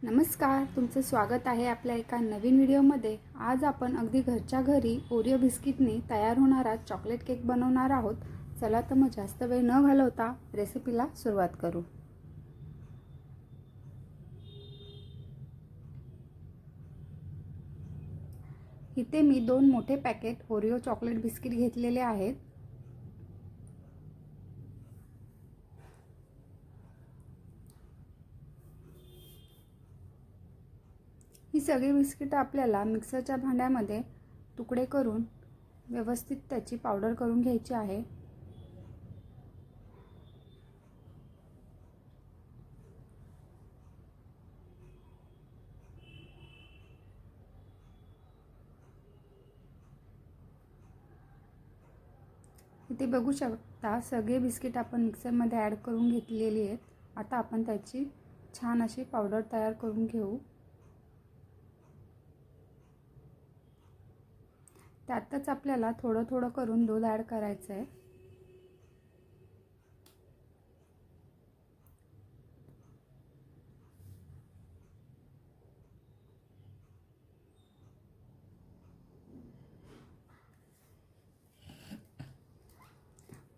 नमस्कार, तुमचं स्वागत आहे आपल्या एका नवीन व्हिडिओमध्ये। आज आपण अगदी घरच्या घरी ओरिओ बिस्किटने तयार होणारा चॉकलेट केक बनवणार आहोत। चला तर मग जास्त वेळ न घालवता रेसिपीला सुरुवात करू। इथे मी 2 मोठे पॅकेट ओरिओ चॉकलेट बिस्किट घेतलेले आहेत। ही सगळी बिस्किट आपल्याला मिक्सरच्या भांड्यामध्ये तुकडे करून व्यवस्थित त्याची पावडर करून घ्यायची आहे। इथे बघू शकता सगळे बिस्किट आपण मिक्सरमध्ये ॲड करून घेतलेली आहेत। आता आपण त्याची छान अशी पावडर तयार करून घेऊ। त्यातच आपल्याला थोडं थोडं करून दूध ॲड करायचं आहे।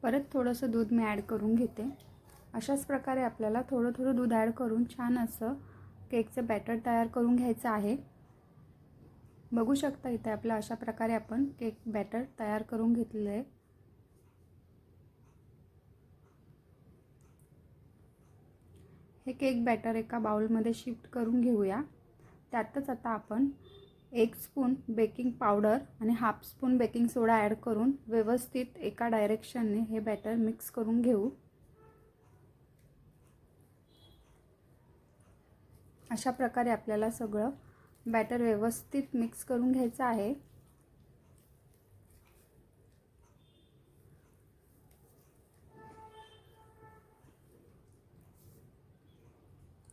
परत थोडंसं दूध मी ॲड करून घेते। अशाच प्रकारे आपल्याला थोडं थोडं दूध ॲड करून छान असं केकचं बॅटर तयार करून घ्यायचं आहे। बघू शकता इथे आपल्या अशा प्रकारे आपण केक बॅटर तयार करून घेतलेलं आहे। हे केक बॅटर एका बाउलमध्ये शिफ्ट करून घेऊया। त्यातच आता आपण 1 स्पून बेकिंग पावडर आणि हाफ स्पून बेकिंग सोडा ॲड करून व्यवस्थित एका डायरेक्शनने हे बॅटर मिक्स करून घेऊ। अशा प्रकारे आपल्याला सगळं बॅटर व्यवस्थित मिक्स करून घ्यायचं आहे।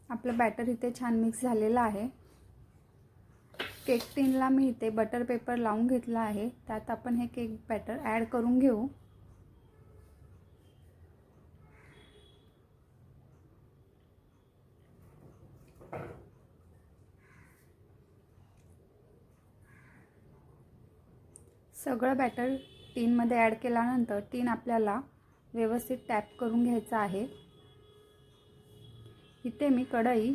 आपलं बॅटर इथे छान मिक्स झालेलं आहे। केक टिनला मी इथे बटर पेपर लावून घेतला आहे। त्यात आपण हे केक बॅटर ॲड करून घेऊ। सगळं बॅटर टिनमध्ये ॲड केल्यानंतर टिन आपल्याला व्यवस्थित टॅप करून घ्यायचं आहे। इथे मी कढई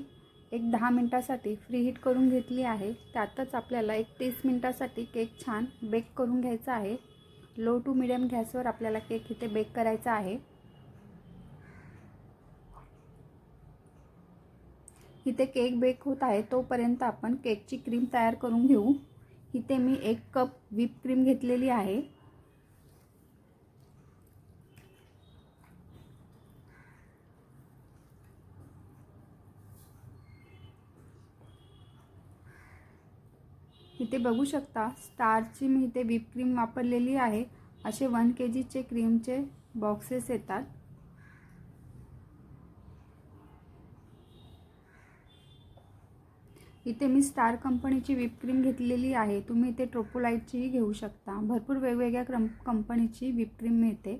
एक 10 मिनिटांसाठी फ्री हीट करून घेतली आहे। त्यातच आपल्याला एक 30 मिनिटांसाठी केक छान बेक करून घ्यायचा आहे। लो टू मीडियम गॅसवर आपल्याला केक इथे बेक करायचा आहे। इथे केक बेक होत आहे तोपर्यंत आपण केकची क्रीम तयार करून घेऊ। इथे मी 1 कप व्हिप क्रीम घेतलेली आहे। इथे बघू शकता स्टारची मी इथे व्हिप क्रीम वापरलेली आहे। असे 1 kgचे क्रीमचे बॉक्सेस येतात। इथे मी स्टार कंपनीची व्हिप क्रीम घेतलेली आहे। तुम्ही इथे ट्रोपोलाइटचीही घेऊ शकता। भरपूर वेगवेगळ्या कंपनीची व्हिप क्रीम मिळते।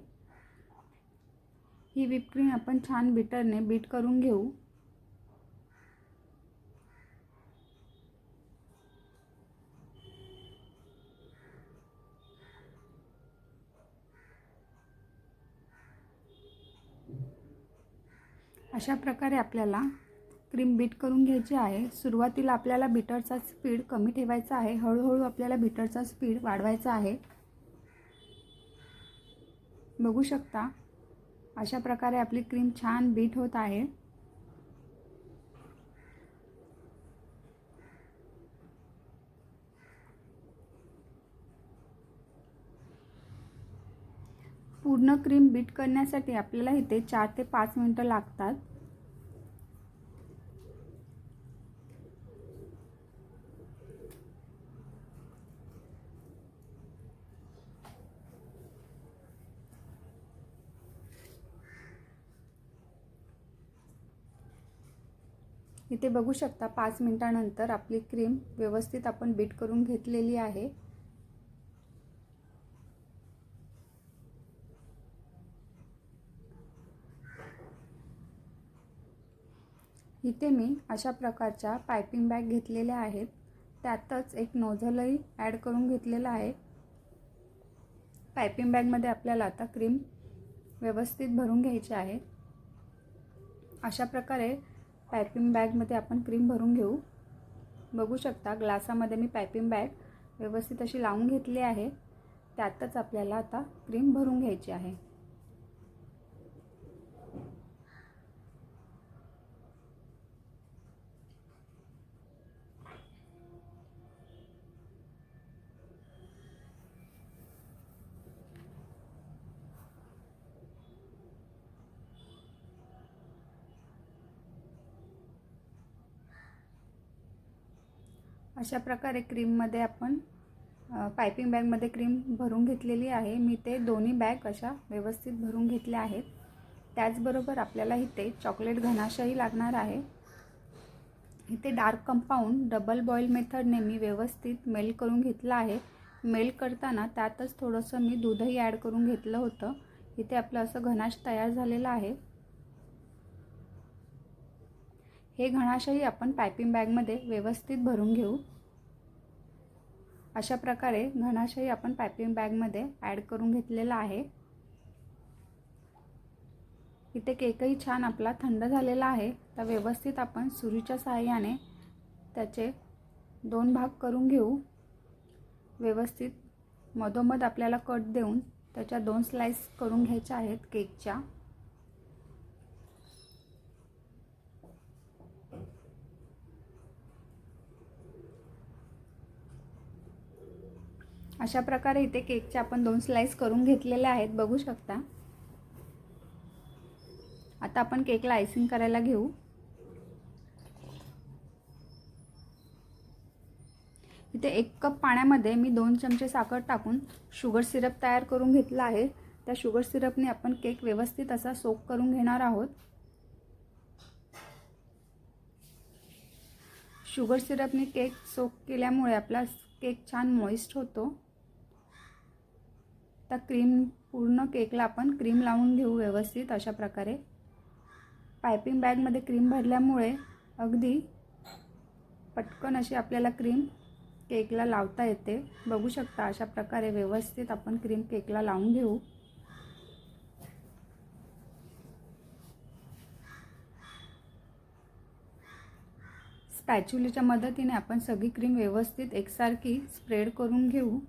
ही व्हिप क्रीम आपण छान बीटरने बीट करून घेऊ। अशा प्रकारे आपल्याला क्रीम बीट करून घ्यायची आहे। सुरुवातीला आपल्याला बीटरचा स्पीड कमी ठेवायचा आहे। हळूहळू आपल्याला बीटरचा स्पीड वाढवायचा आहे। बघू शकता अशा प्रकारे आपली क्रीम छान बीट होत आहे। पूर्ण क्रीम बीट करण्यासाठी आपल्याला इथे 4 ते 5 मिनिटं लागतात। इथे बघू शकता 5 मिनिटांनंतर आपली क्रीम व्यवस्थित आपण बीट करून घेतलेली आहे। इथे मी अशा प्रकारच्या पायपिंग बॅग घेतलेल्या आहेत. त्यातच एक नोझलही ॲड करून घेतलेला आहे. पायपिंग बॅगमध्ये आपल्याला आता क्रीम व्यवस्थित भरून घ्यायची आहे. अशा प्रकारे पायपिंग बॅगमध्ये आपण क्रीम भरून घेऊ. बघू शकता ग्लासामध्ये मी पायपिंग बॅग व्यवस्थित अशी लावून घेतली आहे. त्यातच आपल्याला आता क्रीम भरून घ्यायची आहे. अशा प्रकारे क्रीममध्ये आपण पायपिंग बॅगमध्ये क्रीम भरून घेतलेली आहे. मी ते दोन्ही बॅग अशा व्यवस्थित भरून घेतल्या आहेत. त्याचबरोबर आपल्याला इथे चॉकलेट घनाशाही लागणार आहे. इथे डार्क कंपाऊंड डबल बॉईल मेथडने मी व्यवस्थित मेल्ट करून घेतलं आहे. मेल्ट करताना त्यातच थोडंसं मी दूधही ॲड करून घेतलं होतं. इथे आपलं असं घनाश तयार झालेलं आहे. हे घनाशही आपण पायपिंग बॅगमध्ये व्यवस्थित भरून घेऊ. अशा प्रकारे घनाशही आपण पायपिंग बॅगमध्ये ॲड करून घेतलेला आहे. इथे केकही छान आपला थंड झालेला आहे. तर व्यवस्थित आपण सुरीच्या सहाय्याने त्याचे 2 भाग करून घेऊ. व्यवस्थित मधोमध आपल्याला कट देऊन त्याच्या 2 स्लाइस करून घ्यायच्या आहेत केकच्या. अशा प्रकारे इथे केकचे आपण 2 स्लाइस करून घेतलेले आहेत. बघू शकता. आता आपण केकला आयसिंग करायला घेऊ. इथे 1 कप पाण्यामध्ये मी 2 चमचे साखर टाकून शुगर सिरप तयार करून घेतला आहे. त्या शुगर सिरपने आपण केक व्यवस्थित असा सोक करून घेणार आहोत. शुगर सिरपने केक सोक केल्यामुळे आपला केक छान मॉइस्ट होतो. तर पूर्ण केकला आपण क्रीम लावून घेऊ व्यवस्थित अशा प्रकारे. पायपिंग बॅगमध्ये क्रीम भरल्यामुळे अगदी पटकन अशी आपल्याला क्रीम केकला लावता येते. बघू शकता अशा प्रकारे व्यवस्थित आपण क्रीम केकला लावून घेऊ. स्पॅच्युलीच्या मदतीने आपण सगळी क्रीम व्यवस्थित एकसारखी स्प्रेड करून घेऊ.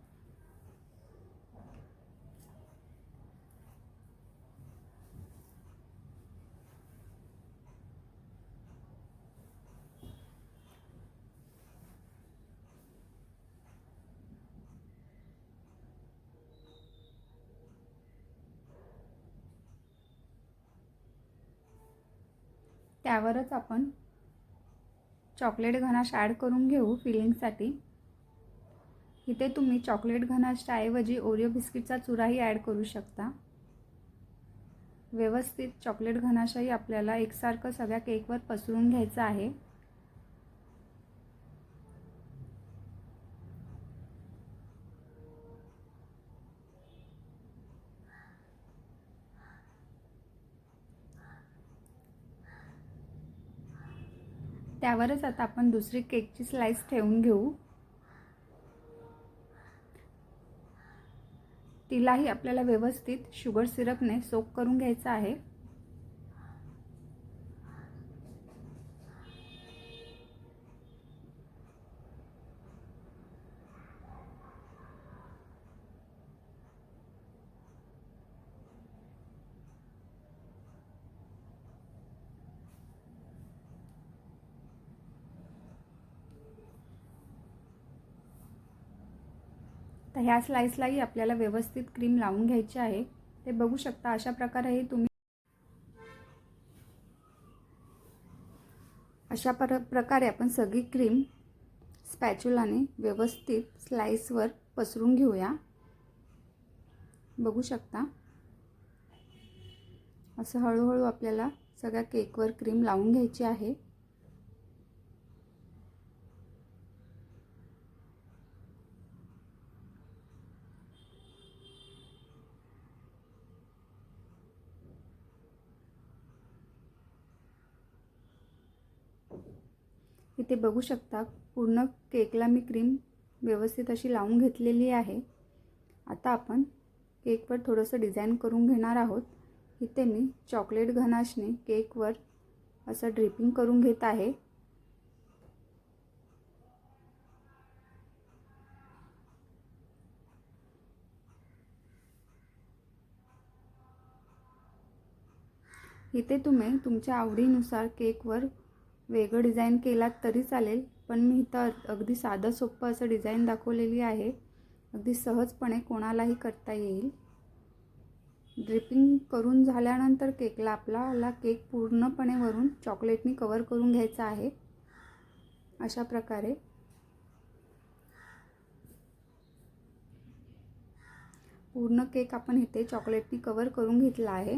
त्यावरच आपण चॉकलेट घनाश ॲड करून घेऊ फिलिंगसाठी. इथे तुम्ही चॉकलेट घनाशच्या ऐवजी ओरिओ बिस्किटचा चुराही ॲड करू शकता. व्यवस्थित चॉकलेट घनाशही आपल्याला एकसारखं सगळ्या केकवर पसरून घ्यायचं आहे. त्यावरच आता आपण दुसरी केकची स्लाइस ठेवून घेऊ. तिलाही आपल्याला व्यवस्थित शुगर सिरपने सोक करून घ्यायचं आहे. तर ह्या स्लाइसलाही आपल्याला व्यवस्थित क्रीम लावून घ्यायची आहे. ते बघू शकता अशा प्रकारे तुम्ही प्रकारे आपण सगळी क्रीम स्पॅच्युलाने व्यवस्थित स्लाइसवर पसरून घेऊया. बघू शकता असं हळूहळू आपल्याला सगळ्या केकवर क्रीम लावून घ्यायची आहे. इथे बघू शकता पूर्ण केकला मी क्रीम व्यवस्थित अशी लावून घेतलेली आहे। आता आपण केकवर थोडंसं डिझाईन करून घेणार आहोत। इथे मी चॉकलेट गनाशने केकवर असं ड्रिपिंग करून घेत आहे। इथे तुम्ही तुमच्या आवडीनुसार केकवर वेगळं डिझाईन केलात तरी चालेल, पण मी इथं अगदी साधं सोपं असं डिझाईन दाखवलेली आहे। अगदी सहजपणे कोणालाही करता येईल। ड्रिपिंग करून झाल्यानंतर केकला आपल्याला केक पूर्णपणे वरून चॉकलेटनी कव्हर करून घ्यायचा आहे। अशा प्रकारे पूर्ण केक आपण इथे चॉकलेटनी कव्हर करून घेतला आहे।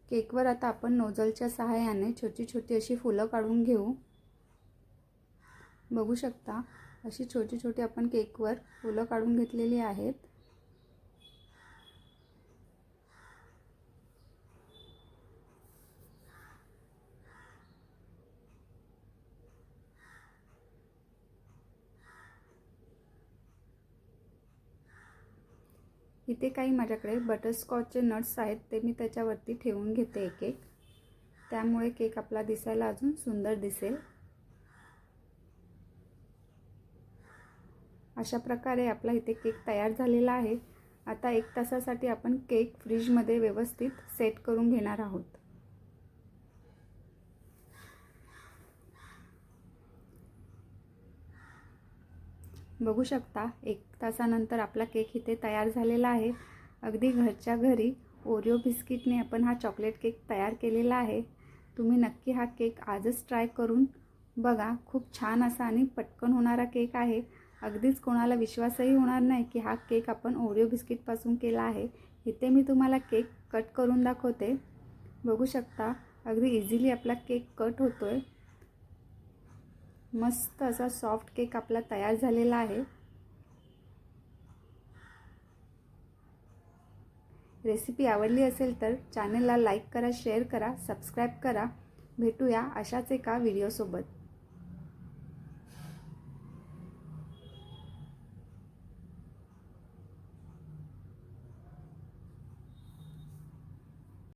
केकवर आता आपण नोझलच्या सहाय्याने छोटी छोटी अशी फुलं काढून घेऊ। बघू शकता अशी छोटी छोटी आपण केकवर फुलं काढून घेतलेली आहेत। इथे काही माझ्याकडे बटरस्कॉचचे नट्स आहेत, ते मी त्याच्यावरती ठेवून घेते एक एक। त्यामुळे केक आपला दिसायला अजून सुंदर दिसेल। अशा प्रकारे आपला इथे केक तयार झालेला आहे। आता 1 तासासाठी आपण केक फ्रीजमध्ये व्यवस्थित सेट करून घेणार आहोत। बघू शकता 1 तासानंतर आपला केक इथे तयार झालेला आहे। अगदी घरच्या घरी ओरिओ बिस्किटने आपण हा चॉकलेट केक तयार केलेला आहे। तुम्ही नक्की हा केक आजच ट्राय करून बघा। खूप छान असा आणि पटकन होणारा केक आहे। अगदीच कोणाला विश्वासही होणार नाही की हा केक आपण ओरिओ बिस्किटपासून केला आहे। इथे मी तुम्हाला केक कट करून दाखवते। बघू शकता अगदी इझिली आपला केक कट होतोय। मस्त असा सॉफ्ट केक आपला तयार झालेला आहे। रेसिपी आवडली असेल तर चॅनलला लाईक करा, शेअर करा, सबस्क्राईब करा। भेटूया अशाच एका व्हिडिओसोबत।